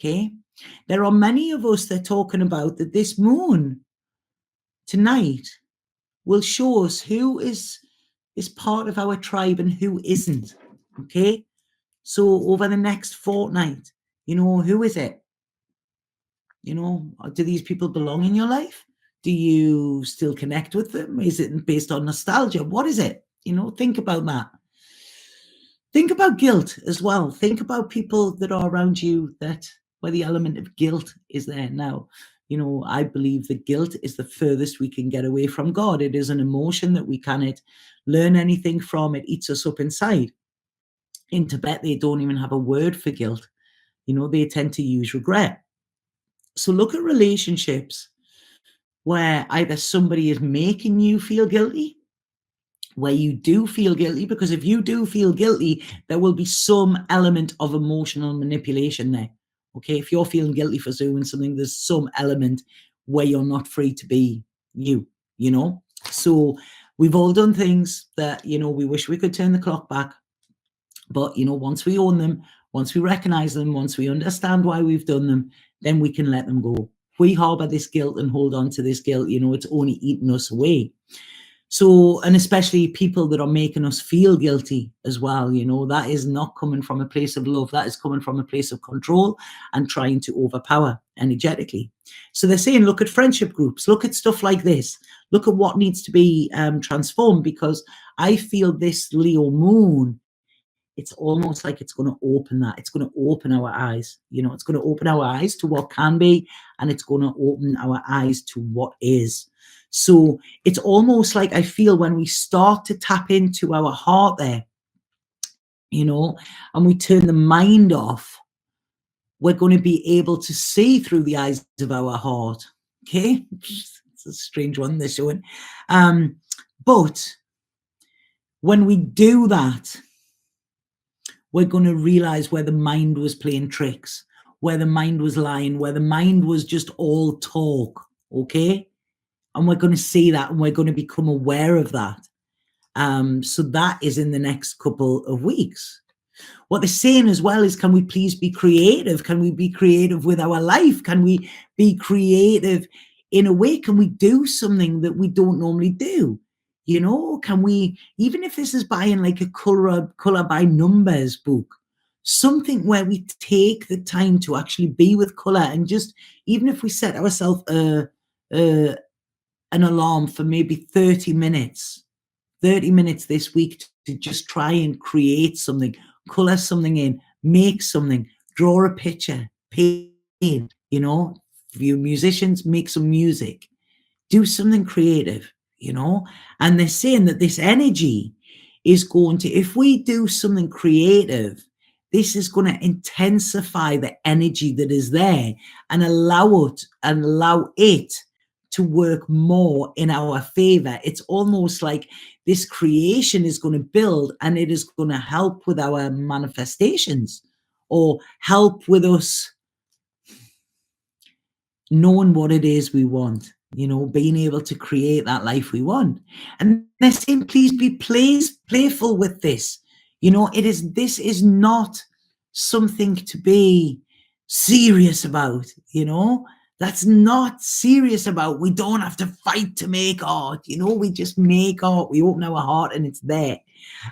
Okay. There are many of us that are talking about that this moon tonight will show us who is part of our tribe and who isn't. Okay. So over the next fortnight, who is it? Do these people belong in your life? Do you still connect with them? Is it based on nostalgia? What is it? Think about that. Think about guilt as well. Think about people that are around you where the element of guilt is there. Now, I believe that guilt is the furthest we can get away from God. It is an emotion that we cannot learn anything from. It eats us up inside. In Tibet, they don't even have a word for guilt. They tend to use regret. So look at relationships where either somebody is making you feel guilty, where you do feel guilty, because if you do feel guilty, there will be some element of emotional manipulation there. Okay, if you're feeling guilty for doing something, there's some element where you're not free to be you, So we've all done things that, we wish we could turn the clock back. But, once we own them, once we recognize them, once we understand why we've done them, then we can let them go. We harbor this guilt and hold on to this guilt, it's only eating us away. So, and especially people that are making us feel guilty as well, that is not coming from a place of love. That is coming from a place of control and trying to overpower energetically. So they're saying, look at friendship groups, look at stuff like this, look at what needs to be transformed, because I feel this Leo moon, it's almost like it's going to open that. It's going to open our eyes. It's going to open our eyes to what can be, and it's going to open our eyes to what is. So it's almost like I feel when we start to tap into our heart there, and we turn the mind off, we're going to be able to see through the eyes of our heart. Okay? It's a strange one, this one. But when we do that, we're going to realize where the mind was playing tricks, where the mind was lying, where the mind was just all talk, okay? And we're going to see that, and we're going to become aware of that. So that is in the next couple of weeks. What they're saying as well is, can we please be creative? Can we be creative with our life? Can we be creative in a way? Can we do something that we don't normally do? Can we, even if this is buying like a color by numbers book, something where we take the time to actually be with color, and just, even if we set ourselves an alarm for maybe 30 minutes this week to just try and create something, color something in, make something, draw a picture, paint, if you musicians, make some music, do something creative. And they're saying that this energy is going to, if we do something creative, this is going to intensify the energy that is there and allow it to work more in our favor. It's almost like this creation is going to build, and it is going to help with our manifestations, or help with us knowing what it is we want. Being able to create that life we want. And they're saying, please be playful with this. This is not something to be serious about. That's not serious about. We don't have to fight to make art. We just make art. We open our heart and it's there.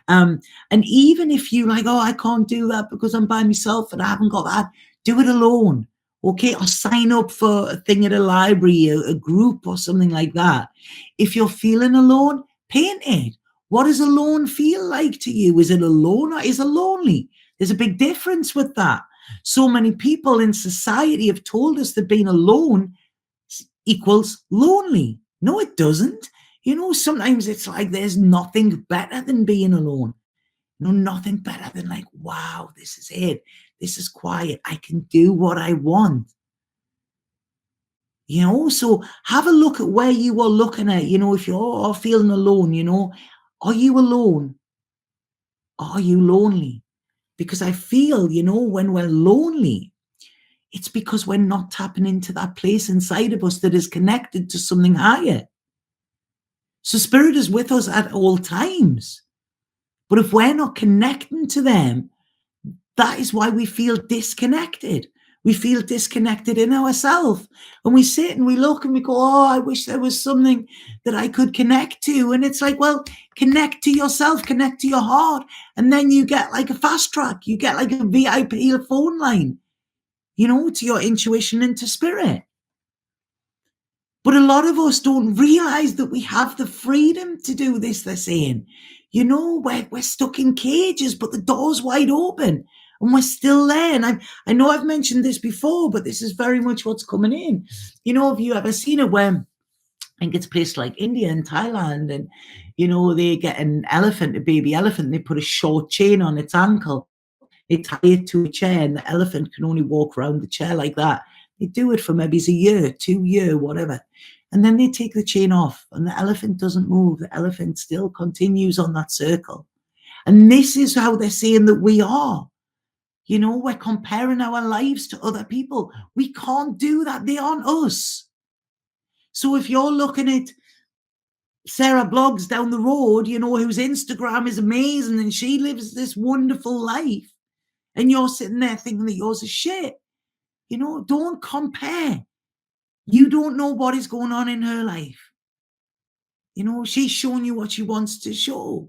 And even if you like, I can't do that because I'm by myself and I haven't got that, do it alone. Okay, or sign up for a thing at a library, a group or something like that. If you're feeling alone, paint it. What does alone feel like to you? Is it alone or is it lonely? There's a big difference with that. So many people in society have told us that being alone equals lonely. No, it doesn't. Sometimes it's like there's nothing better than being alone. Nothing better than like, wow, this is it. This is quiet. I can do what I want. So have a look at where you are looking at, if you're feeling alone, are you alone? Are you lonely? Because I feel, when we're lonely, it's because we're not tapping into that place inside of us that is connected to something higher. So spirit is with us at all times. But if we're not connecting to them, that is why we feel disconnected. We feel disconnected in ourselves. And we sit and we look and we go, oh, I wish there was something that I could connect to. And it's like, well, connect to yourself, connect to your heart. And then you get like a fast track. You get like a VIP phone line, to your intuition and to spirit. But a lot of us don't realize that we have the freedom to do this, they're saying. We're stuck in cages, but the door's wide open and we're still there. And I know I've mentioned this before, but this is very much what's coming in. Have you ever seen it where, I think it's places like India and Thailand, and, they get an elephant, a baby elephant, and they put a short chain on its ankle. They tie it to a chair and the elephant can only walk around the chair like that. They do it for maybe a year, 2 years, whatever. And then they take the chain off and the elephant doesn't move. The elephant still continues on that circle. And this is how they're saying that we are. We're comparing our lives to other people. We can't do that. They aren't us. So if you're looking at Sarah Blogs down the road, whose Instagram is amazing and she lives this wonderful life, and you're sitting there thinking that yours is shit, don't compare. You don't know what is going on in her life. She's showing you what she wants to show.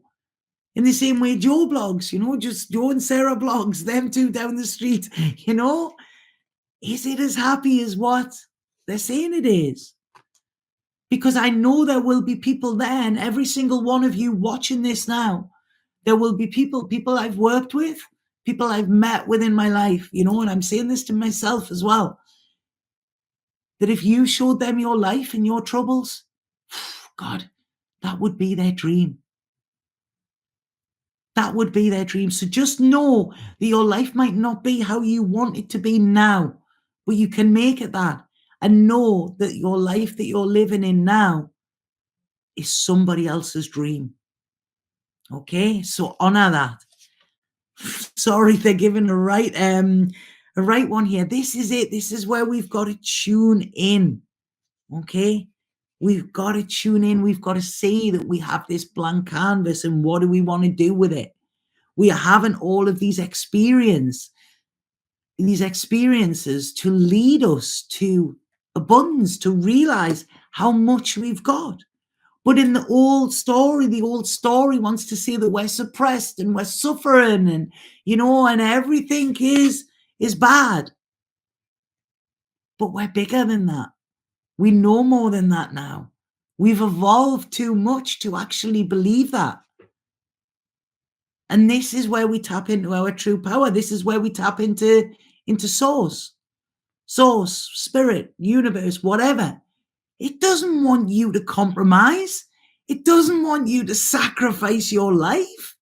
In the same way, Joe blogs, just Joe and Sarah blogs, them two down the street, is it as happy as what they're saying it is? Because I know there will be people there, and every single one of you watching this now, there will be people I've worked with, people I've met within my life, and I'm saying this to myself as well, that if you showed them your life and your troubles, God, that would be their dream. That would be their dream. So just know that your life might not be how you want it to be now, but you can make it that. And know that your life that you're living in now is somebody else's dream. Okay? So honor that. Sorry, they're giving a right one here. This is it. This is where we've got to tune in. Okay? We've got to tune in. We've got to see that we have this blank canvas and what do we want to do with it? We are having all of these experiences to lead us to abundance, to realize how much we've got. But in the old story wants to say that we're suppressed and we're suffering and, and everything is bad. But we're bigger than that. We know more than that now. We've evolved too much to actually believe that. And this is where we tap into our true power. This is where we tap into source, spirit, universe, whatever. It doesn't want you to compromise. It doesn't want you to sacrifice your life.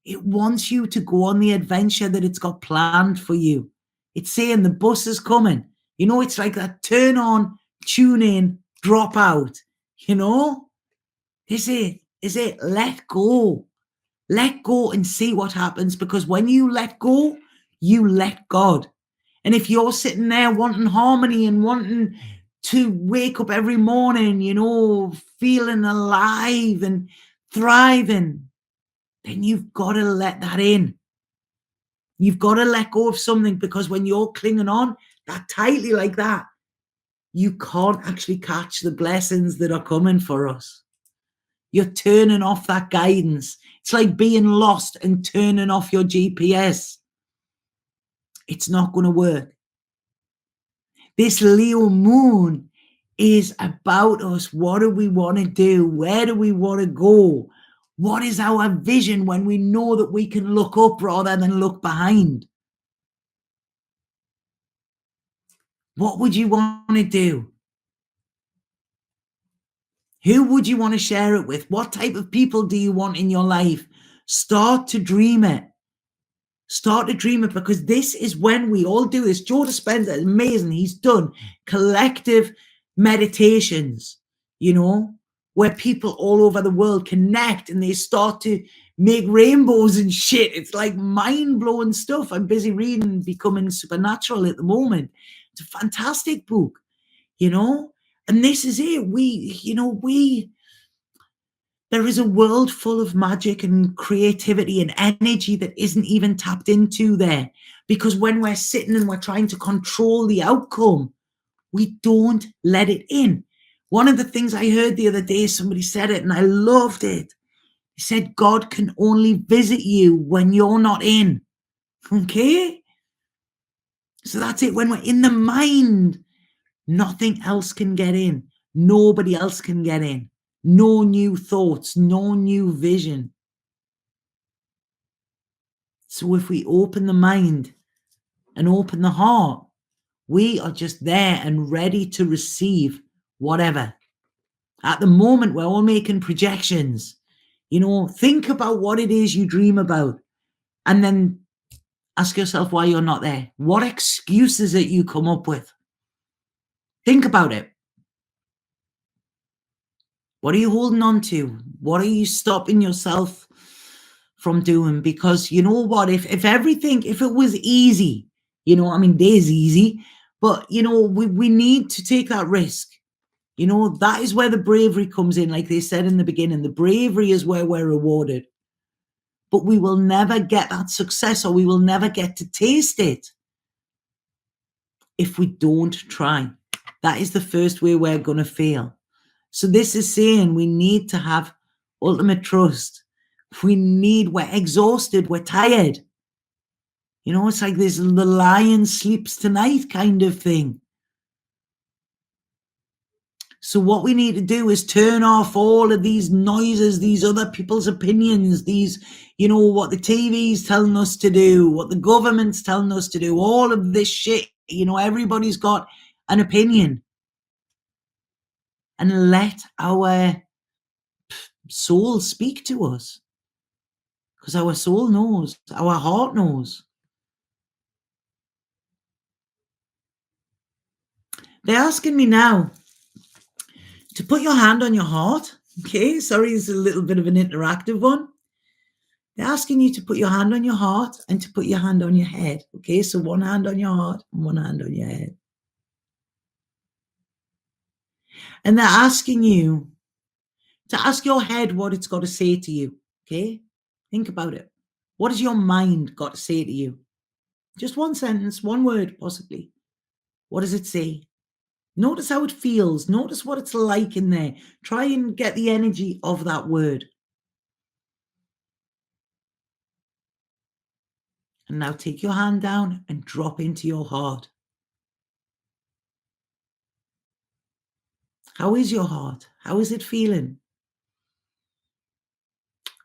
It wants you to go on the adventure that it's got planned for you. It's saying the bus is coming. It's like that turn on, tune in, drop out. Is it? Let go. Let go and see what happens, because when you let go, you let God. And if you're sitting there wanting harmony and wanting to wake up every morning, feeling alive and thriving, then you've got to let that in. You've got to let go of something, because when you're clinging on that tightly like that, you can't actually catch the blessings that are coming for us. You're turning off that guidance. It's like being lost and turning off your GPS. It's not going to work. This Leo moon is about us. What do we want to do? Where do we want to go? What is our vision when we know that we can look up rather than look behind? What would you want to do? Who would you want to share it with? What type of people do you want in your life? Start to dream it. Start to dream it, because this is when we all do this. Joe Dispenza is amazing. He's done collective meditations, where people all over the world connect and they start to make rainbows and shit. It's like mind-blowing stuff. I'm busy reading Becoming Supernatural at the moment. It's a fantastic book, and this is it. There is a world full of magic and creativity and energy that isn't even tapped into there. Because when we're sitting and we're trying to control the outcome, we don't let it in. One of the things I heard the other day, somebody said it and I loved it. He said, God can only visit you when you're not in. Okay? So that's it. When we're in the mind, nothing else can get in. Nobody else can get in. No new thoughts, no new vision. So if we open the mind and open the heart, we are just there and ready to receive whatever. At the moment, we're all making projections. Think about what it is you dream about and then ask yourself why you're not there. What excuses that you come up with? Think about it. What are you holding on to? What are you stopping yourself from doing? Because you know what? If it was easy, days easy, but we need to take that risk. That is where the bravery comes in. Like they said in the beginning, the bravery is where we're rewarded. But we will never get that success, or we will never get to taste it if we don't try. That is the first way we're going to fail. So this is saying we need to have ultimate trust. We're exhausted, we're tired. It's like this, the lion sleeps tonight kind of thing. So what we need to do is turn off all of these noises, these other people's opinions, these, what the TV's telling us to do, what the government's telling us to do, all of this shit. Everybody's got an opinion. And let our soul speak to us. Because our soul knows, our heart knows. They're asking me now to put your hand on your heart. Okay, sorry, it's a little bit of an interactive one. They're asking you to put your hand on your heart and to put your hand on your head. Okay, so one hand on your heart and one hand on your head. And they're asking you to ask your head what it's got to say to you. Okay, think about it. What has your mind got to say to you? Just one sentence, one word possibly. What does it say? Notice how it feels. Notice what it's like in there. Try and get the energy of that word. And now take your hand down and drop into your heart. How is your heart? How is it feeling?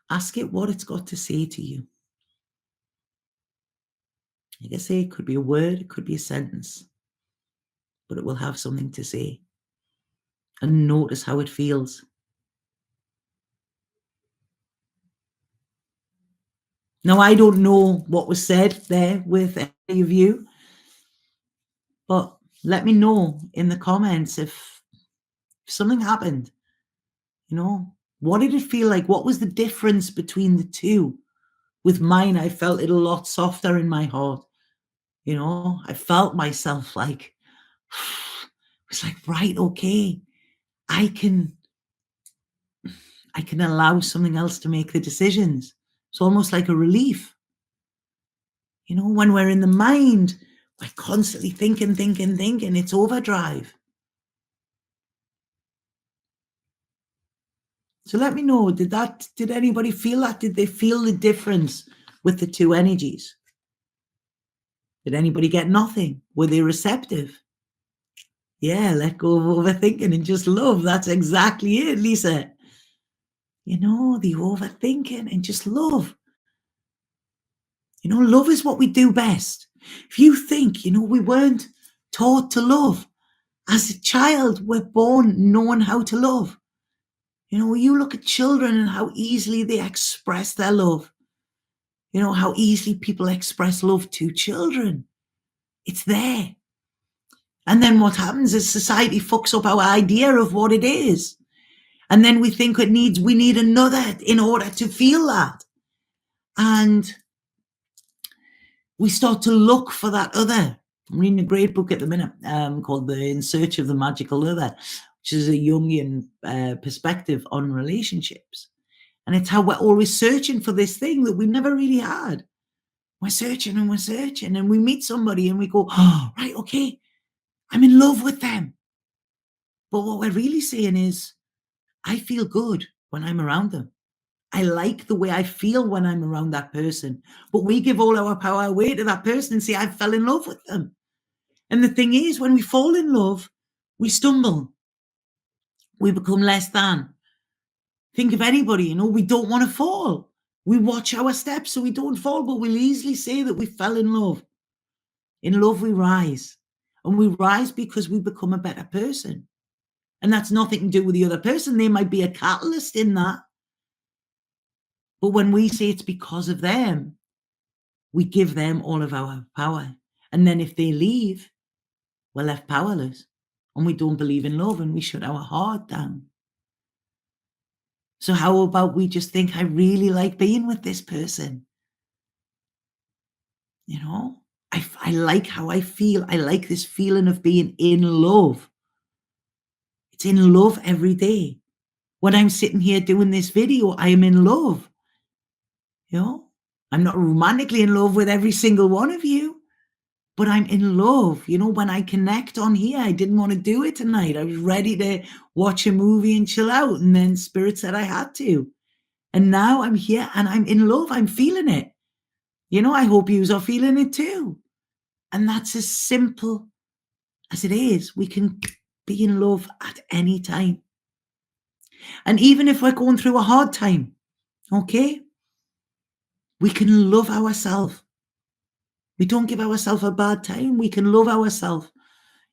Ask it what it's got to say to you. Like I say, it could be a word, it could be a sentence, but it will have something to say. And notice how it feels. Now, I don't know what was said there with any of you, but let me know in the comments if something happened. What did it feel like? What was the difference between the two? With mine, I felt it a lot softer in my heart. I felt myself like, it's like, right, okay, I can allow something else to make the decisions. It's almost like a relief. When we're in the mind, we're constantly thinking. It's overdrive. So let me know, did anybody feel that? Did they feel the difference with the two energies? Did anybody get nothing? Were they receptive? Yeah, let go of overthinking and just love. That's exactly it, Lisa. The overthinking and just love. Love is what we do best. If you think, we weren't taught to love. As a child, we're born knowing how to love. You look at children and how easily they express their love. How easily people express love to children. It's there. And then what happens is society fucks up our idea of what it is. And then we think we need another in order to feel that. And we start to look for that other. I'm reading a great book at the minute called In Search of the Magical Other, which is a Jungian perspective on relationships. And it's how we're always searching for this thing that we never really had. We're searching and we're searching, and we meet somebody and we go, oh, right, okay, I'm in love with them. But what we're really saying is, I feel good when I'm around them. I like the way I feel when I'm around that person. But we give all our power away to that person and say, I fell in love with them. And the thing is, when we fall in love, we stumble. We become less than. Think of anybody, we don't want to fall. We watch our steps so we don't fall, but we'll easily say that we fell in love. In love, we rise. And we rise because we become a better person. And that's nothing to do with the other person. They might be a catalyst in that. But when we say it's because of them, we give them all of our power. And then if they leave, we're left powerless. And we don't believe in love and we shut our heart down. So how about we just think, I really like being with this person? I like how I feel. I like this feeling of being in love. It's in love every day. When I'm sitting here doing this video, I am in love. I'm not romantically in love with every single one of you, but I'm in love. When I connect on here, I didn't want to do it tonight. I was ready to watch a movie and chill out. And then Spirit said I had to. And now I'm here and I'm in love. I'm feeling it. I hope you are feeling it too. And that's as simple as it is. We can be in love at any time. And even if we're going through a hard time, okay, we can love ourselves. We don't give ourselves a bad time. We can love ourselves.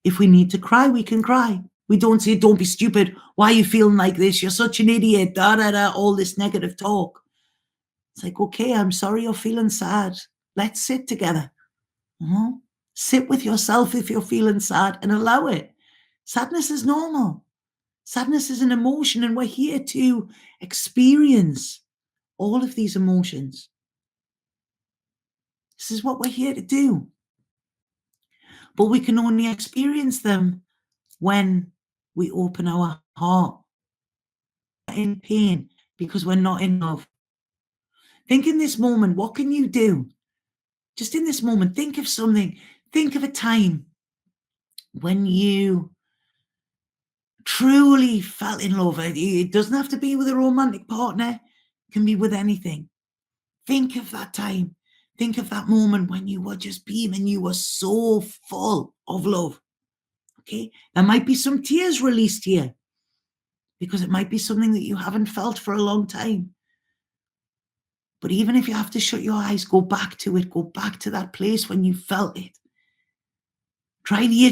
If we need to cry, we can cry. We don't say, don't be stupid. Why are you feeling like this? You're such an idiot. Da, da, da, all this negative talk. It's like, okay, I'm sorry you're feeling sad. Let's sit together. Sit with yourself if you're feeling sad and allow it. Sadness is normal. Sadness is an emotion, and we're here to experience all of these emotions. This is what we're here to do. But we can only experience them when we open our heart. In pain because we're not in love. Think in this moment, what can you do? Just in this moment, think of something. Think of a time when you truly fell in love. It doesn't have to be with a romantic partner. It can be with anything. Think of that time. Think of that moment when you were just beaming. You were so full of love. Okay? There might be some tears released here because it might be something that you haven't felt for a long time. But even if you have to shut your eyes, go back to it. Go back to that place when you felt it. Try and hear